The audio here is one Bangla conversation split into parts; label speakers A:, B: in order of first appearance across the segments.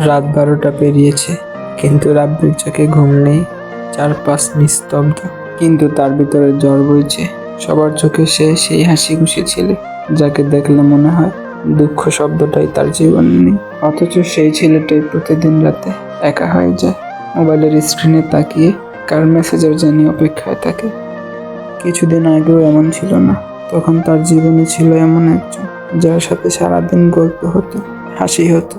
A: রাত 12টা পেরিয়েছে, কিন্তু রাব্বির চোখে ঘুম নেই। চারপাশ নিস্তব্ধ, কিন্তু তার ভিতরে ঝড় বইছে। সবার চোখে সে সেই হাসি খুশি ছেলে যাকে দেখলে মনে হয় দুঃখ শব্দটাই তার জীবনে নেই। অথচ সেই ছেলেটাই প্রতিদিন রাতে একা হয়ে যায়, মোবাইলের স্ক্রিনে তাকিয়ে কার মেসেজের জানি অপেক্ষায় থাকে। কিছুদিন আগেও এমন ছিল না। তখন তার জীবনে ছিল এমন একজন যার সাথে সারাদিন গল্প হতো, হাসি হতো।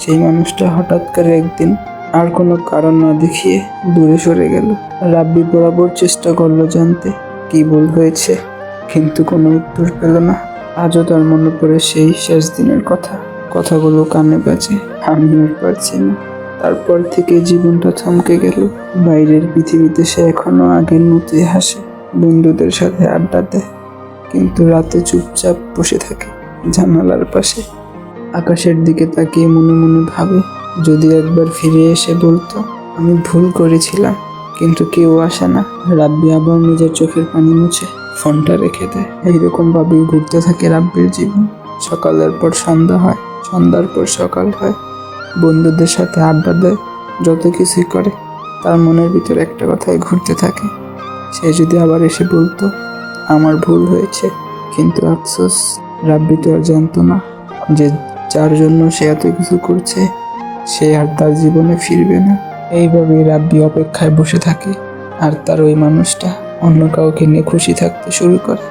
A: সেই মানুষটা হঠাৎ করে একদিন আর কোনো কারণ না দেখিয়ে দূরে সরে গেল। রাব্বি বরাবর চেষ্টা করলো জানতে কি ভুল হয়েছে, কিন্তু কোনো উত্তর পেল না। আজও তার মনে পড়ে সেই শেষ দিনের কথা। কথাগুলো কানে বাজে, আমি আর পারছি না। তারপর থেকে জীবনটা থমকে গেল। বাইরের পৃথিবীতে সে এখনো আগের মতোই হাসে, বন্ধুদের সাথে আড্ডা দেয়, কিন্তু রাতে চুপচাপ বসে থাকে জানালার পাশে। আকাশের দিকে তাকিয়ে মনে মনে ভাবে, যদি একবার ফিরে এসে বলতো আমি ভুল করেছিলাম, কিন্তু কেউ আসে না। রাব্বি আবার নিজের চোখের পানি মুছে ফোনটা রেখে দেয়। এইরকম ভাবেই ঘুরতে থাকে রাব্বির জীবন। সকালের পর সন্ধ্যা হয়, সন্ধ্যার পর সকাল হয়, বন্ধুদের সাথে আড্ডা দেয়, যত কিছুই করে তার মনের ভিতরে একটা কথাই ঘুরতে থাকে, সে যদি আবার এসে বলতো আমার ভুল হয়েছে। কিন্তু আফসোস, রাব্বি তো আর জানতো না যে যার জন্য সে এত কিছু করছে সে আর তার জীবনে ফিরবে না। এইভাবেই রাব্বি অপেক্ষায় বসে থাকে, আর তার ওই মানুষটা অন্য কাউকে নিয়ে খুশি থাকতে শুরু করে।